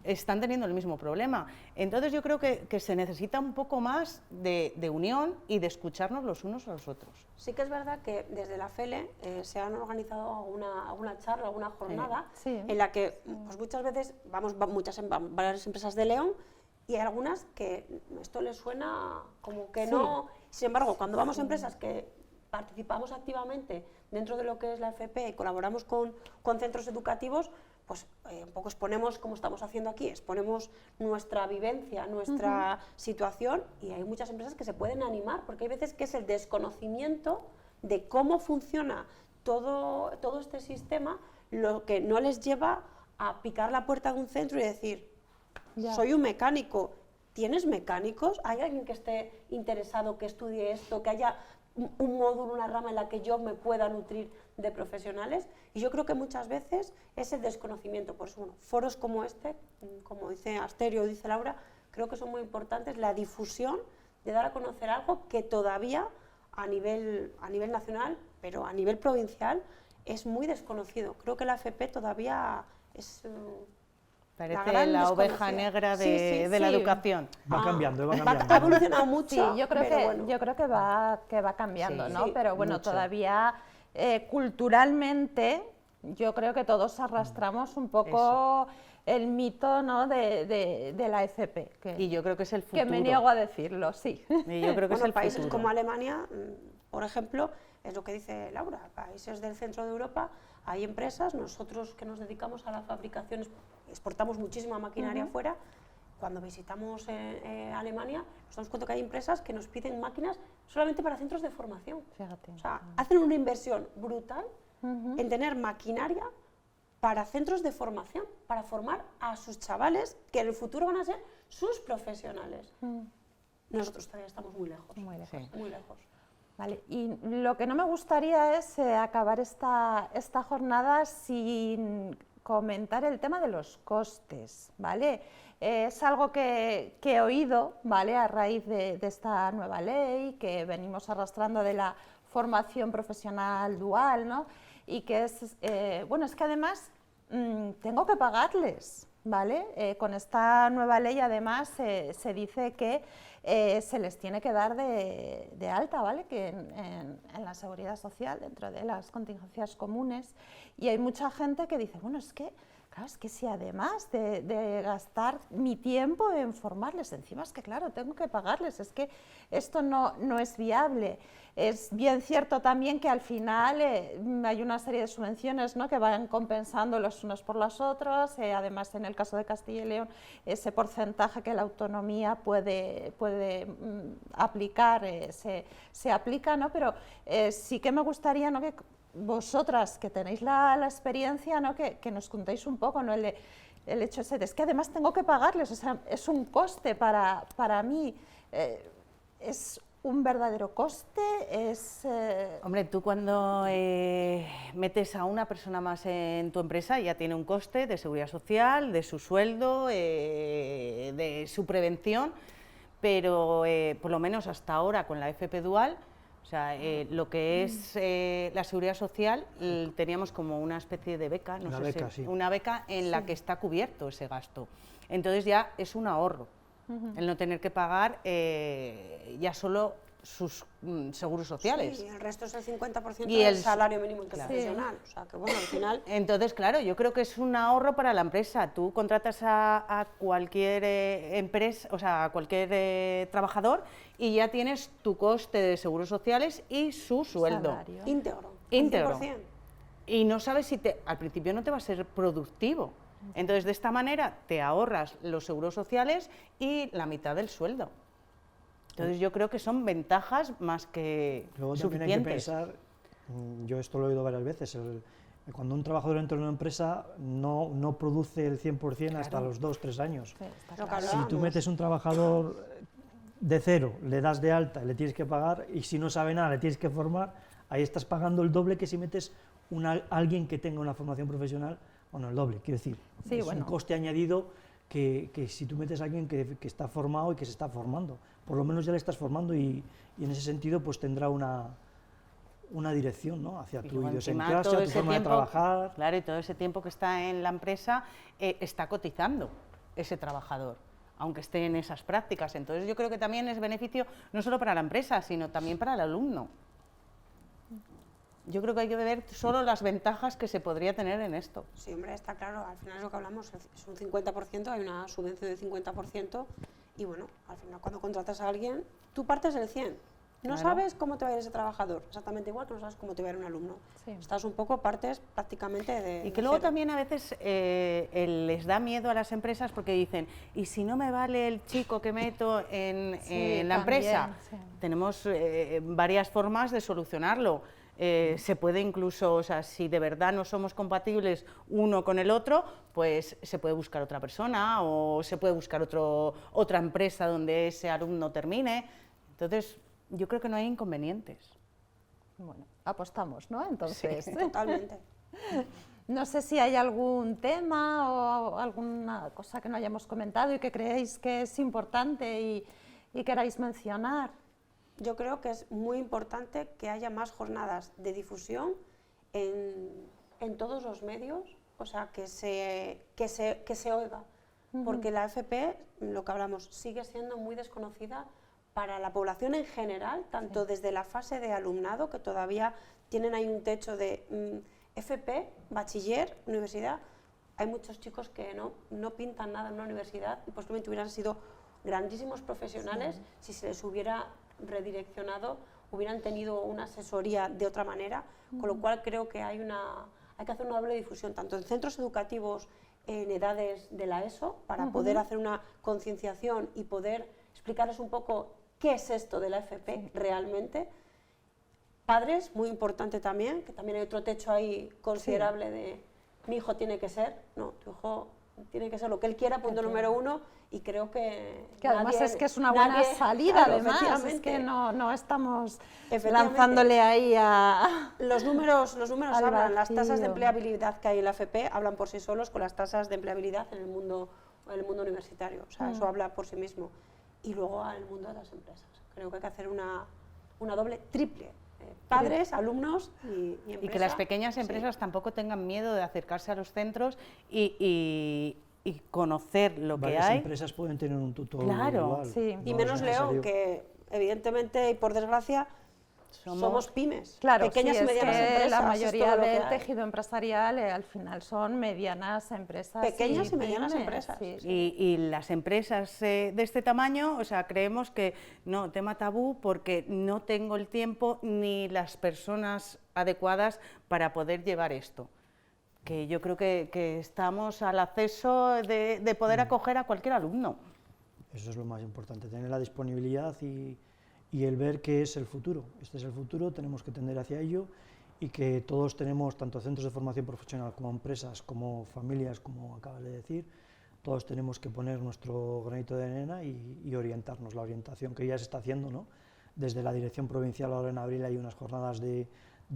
Speaker 3: están teniendo el mismo problema. Entonces yo creo que se necesita un poco más de unión y de escucharnos los unos a los otros.
Speaker 4: Sí que es verdad que desde la FELE se han organizado alguna charla, alguna jornada en la que pues muchas veces vamos varias empresas de León y hay algunas que esto les suena como que no. Sin embargo, cuando vamos a empresas que participamos activamente dentro de lo que es la FP y colaboramos con centros educativos, pues un poco exponemos, como estamos haciendo aquí, exponemos nuestra vivencia, nuestra situación, y hay muchas empresas que se pueden animar, porque hay veces que es el desconocimiento de cómo funciona todo este sistema lo que no les lleva a picar la puerta de un centro y decir, soy un mecánico, ¿tienes mecánicos? ¿Hay alguien que esté interesado, que estudie esto, que haya un módulo, una rama en la que yo me pueda nutrir de profesionales? Y yo creo que muchas veces es el desconocimiento. Por eso, bueno, foros como este, como dice Asterio, dice Laura, creo que son muy importantes, la difusión de dar a conocer algo que todavía a nivel nacional, pero a nivel provincial, es muy desconocido. Creo que la FP todavía es...
Speaker 3: Parece la oveja negra de la educación.
Speaker 2: Va cambiando,
Speaker 4: Ha evolucionado mucho.
Speaker 1: Sí, yo creo que va cambiando, ¿no? Pero bueno,
Speaker 2: mucho.
Speaker 1: Todavía culturalmente yo creo que todos arrastramos un poco el mito, ¿no? de la FP.
Speaker 3: Y yo creo que es el futuro.
Speaker 1: Que me niego a decirlo, sí.
Speaker 3: Y yo creo que es el
Speaker 4: países
Speaker 3: futuro.
Speaker 4: como Alemania, por ejemplo, es lo que dice Laura, países del centro de Europa, hay empresas, nosotros que nos dedicamos a la fabricación, exportamos muchísima maquinaria afuera. Cuando visitamos Alemania, nos damos cuenta que hay empresas que nos piden máquinas solamente para centros de formación.
Speaker 1: Fíjate.
Speaker 4: O sea, hacen una inversión brutal en tener maquinaria para centros de formación, para formar a sus chavales que en el futuro van a ser sus profesionales. Nosotros todavía estamos muy lejos.
Speaker 1: Muy lejos.
Speaker 3: Sí.
Speaker 4: Muy lejos.
Speaker 1: Vale, y lo que no me gustaría es acabar esta jornada sin comentar el tema de los costes, ¿vale? Es algo que he oído, ¿vale? A raíz de esta nueva ley que venimos arrastrando de la formación profesional dual, ¿no? Y que es, bueno, es que además tengo que pagarles, ¿vale? Con esta nueva ley además se dice que se les tiene que dar de alta, ¿vale? Que en la seguridad social, dentro de las contingencias comunes, y hay mucha gente que dice, bueno, es que, claro, es que si además de gastar mi tiempo en formarles, encima es que, claro, tengo que pagarles, es que esto no es viable. Es bien cierto también que al final hay una serie de subvenciones, ¿no? Que van compensando los unos por los otros, además en el caso de Castilla y León ese porcentaje que la autonomía puede aplicar se aplica, ¿no? Pero sí que me gustaría, ¿no? Que vosotras que tenéis la experiencia, ¿no? que nos contéis un poco, ¿no? El hecho es que además tengo que pagarles, o sea, es un coste para mí, es un verdadero coste, es...
Speaker 3: Hombre, tú cuando metes a una persona más en tu empresa ya tiene un coste de seguridad social, de su sueldo, de su prevención, pero por lo menos hasta ahora con la FP Dual, o sea, lo que es la seguridad social, teníamos como una especie de beca, no sé si,
Speaker 2: sí.
Speaker 3: una beca en la que está cubierto ese gasto. Entonces ya es un ahorro, el no tener que pagar ya solo sus seguros sociales.
Speaker 4: Sí, el resto es el 50% del salario mínimo interprofesional.
Speaker 3: Claro.
Speaker 4: O sea, que bueno, al final...
Speaker 3: Entonces, claro, yo creo que es un ahorro para la empresa. Tú contratas a cualquier empresa, o sea, a cualquier trabajador y ya tienes tu coste de seguros sociales y su sueldo.
Speaker 1: Salario.
Speaker 4: Íntegro.
Speaker 3: Íntegro.
Speaker 4: 100%.
Speaker 3: Y no sabes si al principio no te va a ser productivo. Entonces, de esta manera te ahorras los seguros sociales y la mitad del sueldo. Entonces, yo creo que son ventajas más que
Speaker 2: Luego
Speaker 3: suficientes.
Speaker 2: también hay que pensar, yo esto lo he oído varias veces, cuando un trabajador entra en una empresa no produce el 100% hasta los 2-3 años.
Speaker 1: Sí, está
Speaker 4: Lo que
Speaker 1: claro.
Speaker 2: Si tú
Speaker 4: hablábamos.
Speaker 2: metes un trabajador de cero, le das de alta, le tienes que pagar, y si no sabe nada, le tienes que formar, ahí estás pagando el doble que si metes alguien que tenga una formación profesional, bueno, el doble, quiero decir,
Speaker 1: sí,
Speaker 2: es un coste añadido que si tú metes a alguien que está formado y que se está formando, por lo menos ya le estás formando y en ese sentido pues tendrá una dirección, ¿no?, hacia tu idiosincrasia, tu forma de trabajar.
Speaker 3: Claro, y todo ese tiempo que está en la empresa está cotizando ese trabajador, aunque esté en esas prácticas. Entonces yo creo que también es beneficio no solo para la empresa, sino también para el alumno. Yo creo que hay que ver solo las ventajas que se podría tener en esto.
Speaker 4: Sí, hombre, está claro, al final es lo que hablamos, es un 50%, hay una subvención del 50%, y bueno, al final cuando contratas a alguien, tú partes del 100%. No
Speaker 3: Claro.
Speaker 4: sabes cómo te va a ir ese trabajador, exactamente igual que no sabes cómo te va a ir un alumno.
Speaker 1: Sí.
Speaker 4: Estás un poco, partes prácticamente de
Speaker 3: Y que
Speaker 4: de
Speaker 3: luego
Speaker 4: cero.
Speaker 3: también a veces les da miedo a las empresas porque dicen, ¿y si no me vale el chico que meto en
Speaker 1: Sí,
Speaker 3: la empresa?
Speaker 1: también, sí.
Speaker 3: Tenemos varias formas de solucionarlo. Se puede incluso, o sea, si de verdad no somos compatibles uno con el otro, pues se puede buscar otra persona o se puede buscar otra empresa donde ese alumno termine. Entonces, yo creo que no hay inconvenientes.
Speaker 1: Bueno, apostamos, ¿no? Entonces,
Speaker 4: Totalmente.
Speaker 1: no sé si hay algún tema o alguna cosa que no hayamos comentado y que creéis que es importante y queráis mencionar.
Speaker 4: Yo creo que es muy importante que haya más jornadas de difusión en todos los medios, o sea, que se oiga, porque la FP, lo que hablamos, sigue siendo muy desconocida para la población en general, tanto desde la fase de alumnado, que todavía tienen ahí un techo de FP, bachiller, universidad. Hay muchos chicos que no pintan nada en una universidad y posiblemente hubieran sido grandísimos profesionales si se les hubiera redireccionado, hubieran tenido una asesoría de otra manera, con lo cual creo que hay que hacer una doble difusión, tanto en centros educativos en edades de la ESO, para poder hacer una concienciación y poder explicarles un poco qué es esto de la FP realmente. Padres, muy importante también, que también hay otro techo ahí considerable de mi hijo tiene que ser, no, tu hijo tiene que ser lo que él quiera, punto número uno, y creo que
Speaker 1: además es que es una buena salida,
Speaker 4: claro,
Speaker 1: además, es que no estamos
Speaker 4: Efectivamente.
Speaker 1: lanzándole ahí a...
Speaker 4: Los números
Speaker 1: al
Speaker 4: hablan, las tasas
Speaker 1: vacío.
Speaker 4: de empleabilidad que hay en la FP hablan por sí solos con las tasas de empleabilidad en el mundo universitario, o sea, eso habla por sí mismo. Y luego al mundo de las empresas. Creo que hay que hacer una doble, triple, padres, alumnos y empresa.
Speaker 3: Y que las pequeñas empresas tampoco tengan miedo de acercarse a los centros y conocer lo que
Speaker 2: Varias
Speaker 3: hay.
Speaker 2: empresas pueden tener un tutor
Speaker 3: Claro,
Speaker 2: igual.
Speaker 1: sí.
Speaker 4: Y
Speaker 2: no
Speaker 4: menos
Speaker 2: es
Speaker 4: León,
Speaker 2: necesario.
Speaker 4: que evidentemente y por desgracia somos pymes,
Speaker 1: Claro,
Speaker 4: pequeñas
Speaker 1: sí,
Speaker 4: y medianas
Speaker 1: es que
Speaker 4: empresas.
Speaker 1: la
Speaker 4: es
Speaker 1: mayoría
Speaker 4: todo lo que
Speaker 1: del
Speaker 4: hay.
Speaker 1: tejido empresarial al final son medianas empresas.
Speaker 4: Pequeñas y medianas
Speaker 1: pymes,
Speaker 4: empresas.
Speaker 1: sí, sí.
Speaker 3: Y las empresas de este tamaño, o sea, creemos que no, tema tabú, porque no tengo el tiempo ni las personas adecuadas para poder llevar esto. Que yo creo que estamos al acceso de poder acoger a cualquier alumno.
Speaker 2: Eso es lo más importante, tener la disponibilidad y el ver qué es el futuro. Este es el futuro, tenemos que tender hacia ello y que todos tenemos, tanto centros de formación profesional como empresas, como familias, como acabas de decir, todos tenemos que poner nuestro granito de arena y orientarnos. La orientación que ya se está haciendo, ¿no? Desde la Dirección Provincial ahora en abril hay unas jornadas de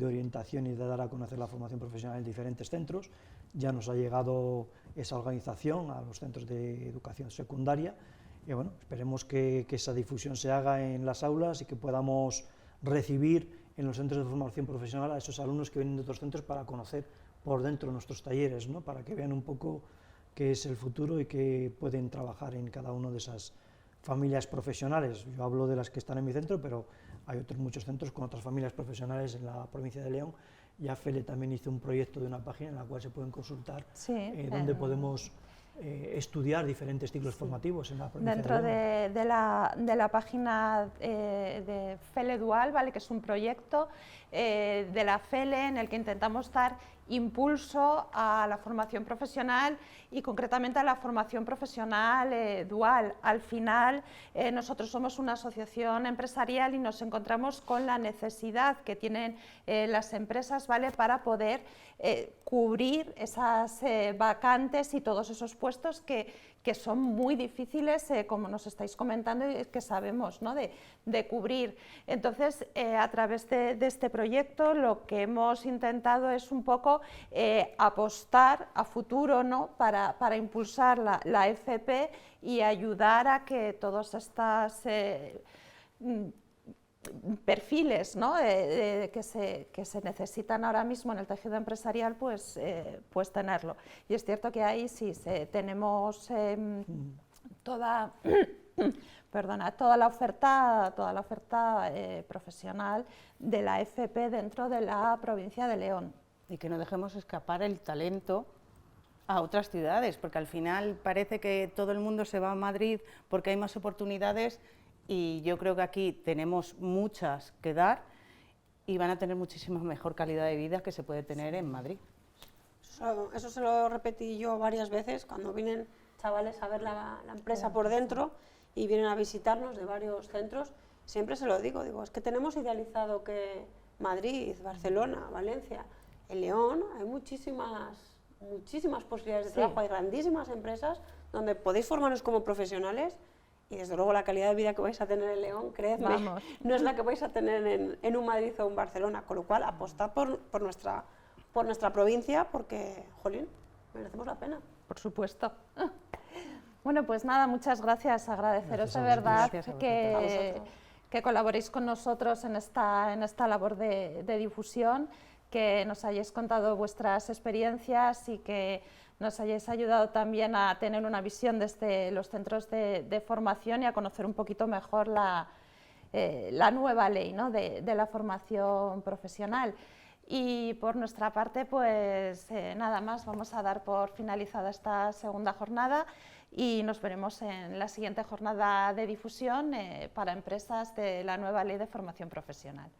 Speaker 2: orientación y de dar a conocer la formación profesional en diferentes centros. Ya nos ha llegado esa organización a los centros de educación secundaria y bueno, esperemos que esa difusión se haga en las aulas y que podamos recibir en los centros de formación profesional a esos alumnos que vienen de otros centros para conocer por dentro nuestros talleres, ¿no? Para que vean un poco qué es el futuro y que pueden trabajar en cada una de esas familias profesionales. Yo hablo de las que están en mi centro, pero hay otros muchos centros con otras familias profesionales en la provincia de León. Ya FELE también hizo un proyecto de una página en la cual se pueden consultar donde podemos estudiar diferentes ciclos formativos en la provincia
Speaker 1: Dentro
Speaker 2: de León.
Speaker 1: de la página de FELE Dual, ¿vale? Que es un proyecto de la FELE en el que intentamos dar impulso a la formación profesional y concretamente a la formación profesional dual. Al final nosotros somos una asociación empresarial y nos encontramos con la necesidad que tienen las empresas, ¿vale? Para poder cubrir esas vacantes y todos esos puestos que que son muy difíciles, como nos estáis comentando y que sabemos, ¿no?, de cubrir. Entonces, a través de este proyecto lo que hemos intentado es un poco apostar a futuro, ¿no?, para impulsar la FP y ayudar a que todas estas perfiles, ¿no?, que se necesitan ahora mismo en el tejido empresarial, pues tenerlo. Y es cierto que ahí sí tenemos toda la oferta profesional de la FP dentro de la provincia de León.
Speaker 3: Y que no dejemos escapar el talento a otras ciudades, porque al final parece que todo el mundo se va a Madrid porque hay más oportunidades, y yo creo que aquí tenemos muchas que dar y van a tener muchísima mejor calidad de vida que se puede tener en Madrid.
Speaker 4: Eso se lo repetí yo varias veces cuando vienen chavales a ver la empresa por dentro y vienen a visitarnos de varios centros. Siempre se lo digo, es que tenemos idealizado que Madrid, Barcelona, Valencia, en León hay muchísimas posibilidades de trabajo, hay grandísimas empresas donde podéis formaros como profesionales. Y desde luego la calidad de vida que vais a tener en León, creedme, no es la que vais a tener en un Madrid o un Barcelona, con lo cual apostad por nuestra provincia porque, jolín, merecemos la pena.
Speaker 1: Por supuesto. Bueno, pues nada, muchas gracias, agradeceros de verdad que colaboréis con nosotros en esta labor de difusión, que nos hayáis contado vuestras experiencias y que nos hayáis ayudado también a tener una visión desde los centros de formación y a conocer un poquito mejor la nueva ley, ¿no?, de la formación profesional. Y por nuestra parte, pues nada más, vamos a dar por finalizada esta segunda jornada y nos veremos en la siguiente jornada de difusión para empresas de la nueva ley de formación profesional.